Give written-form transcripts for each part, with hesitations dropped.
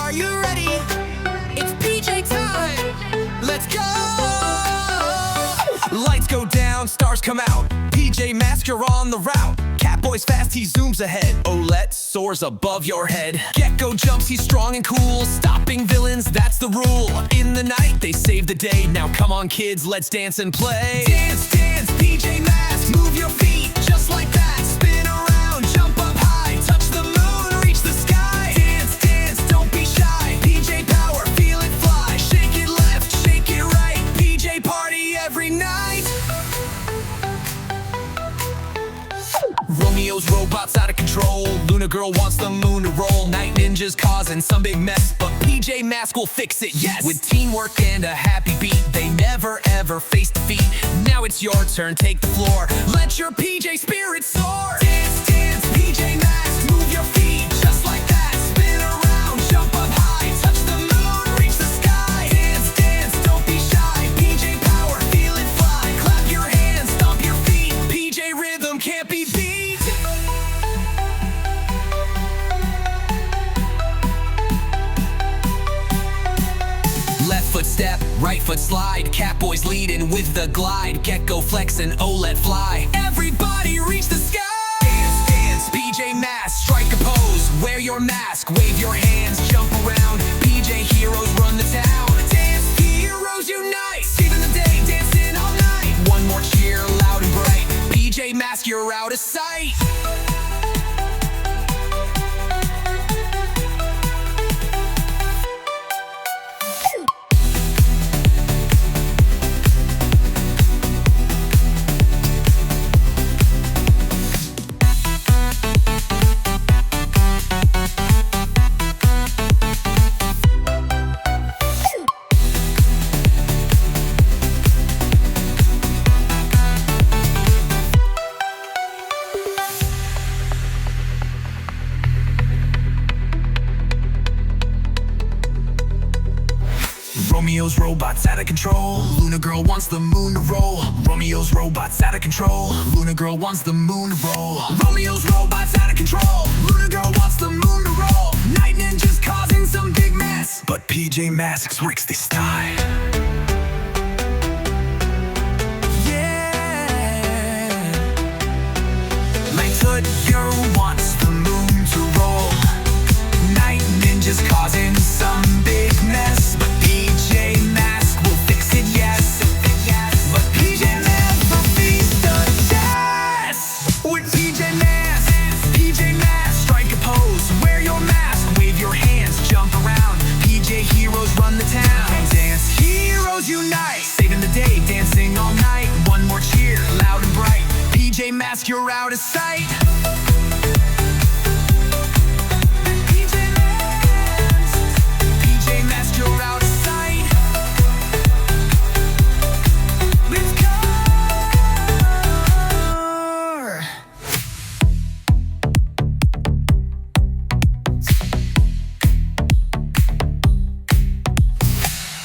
are you ready? It's PJ time! Let's go! Lights go down, stars come out. PJ Masks, you're on the route. Catboy's fast, he zooms ahead. Owlette soars above your head. Gekko jumps, he's strong and cool. Stopping villains, that's the rule. In the night, they save the day. Now come on kids, let's dance and play. Dance, dance, PJ Masks, move your feet just like that. Spin around, jump up high, touch the moon, reach the sky. Dance, dance, don't be shy. PJ power, feel it fly. Shake it left, shake it right. PJ party every night. Romeo's robots out of control. Luna girl wants the moon to roll. Night ninjas causing some big mess, but PJ Masks will fix it, yes! With teamwork and a happy beat, they never ever face defeat. Now it's your turn, take the floor. Let your PJ spirit soar. Dance, dance, PJ Masks, move your feet just like that. Spin around, jump up high, touch the moon, reach the sky. Dance, dance, don't be shy. PJ power, feel it fly. Clap your hands, stomp your feet. PJ rhythm can't be beat. Left foot step, right foot slide. Catboy's leading with the glide. Gekko flex and Owlette fly. Everybody reach the sky. Dance, dance, PJ Masks, strike a pose. Wear your mask, wave your hands, jump around. PJ heroes run the town. Dance heroes unite, saving the day, dancing all night. One more cheer, loud and bright. PJ Masks, you're out of sight. Romeo's robots out of control. Luna girl wants the moon to roll. Romeo's robots out of control. Luna girl wants the moon to roll. Romeo's robots out of control. Luna girl wants the moon to roll. Night ninjas causing some big mess, but PJ Masks works this time. Yeah. Light foot girl wants the moon to roll. Night ninjas causing some big mess, but PJ Masks will fix it, yes. But PJ never beats the test. With PJ Masks, strike a pose. Wear your mask, wave your hands, jump around. PJ heroes run the town. Dance heroes unite, saving the day, dancing all night. One more cheer, loud and bright. PJ Masks, you're out of sight. You're out of sight. Let's go.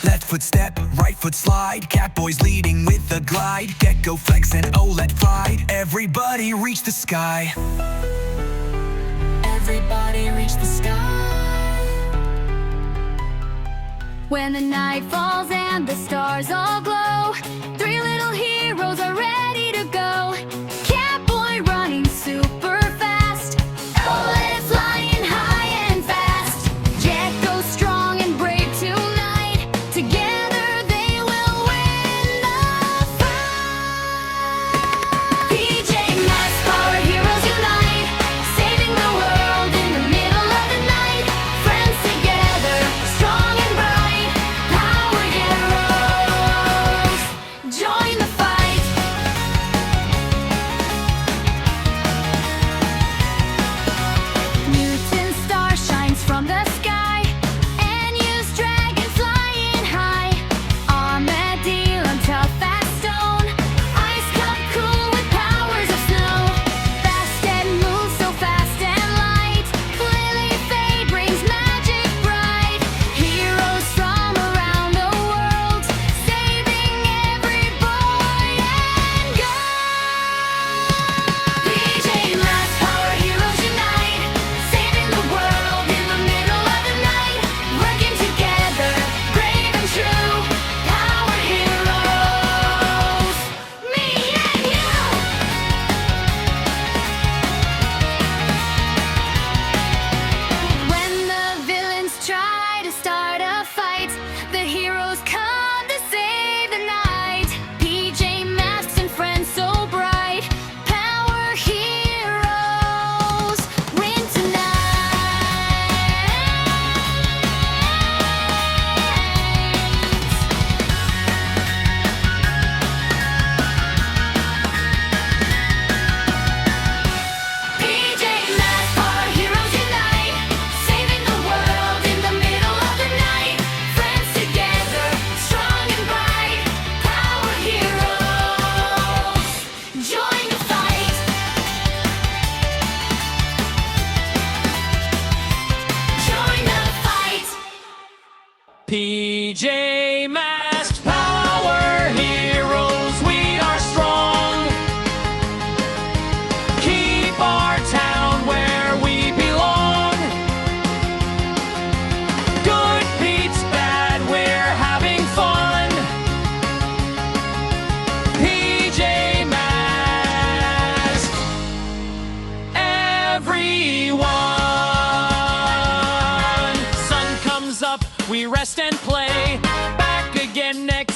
Left foot step, right foot slide. Catboy's leading with the glide. Gekko flex and Owlette fly. Everybody reach the sky. Everybody reach the sky. When the night falls and the stars all glow, three little heroes are ready to go. Catboy running super fast, Owlette flying high and fast. Gekko strong and brave tonight. Together they will win the fight. PJ Masks, power heroes unite, saving the world in the middle of the night. Friends together, strong and bright. Join the fight. PJ Masks, power heroes, we are strong. Keep our town where we belong. Good beats bad, we're having fun. PJ Masks, everyone. Sun comes up, we rest and play. Back again next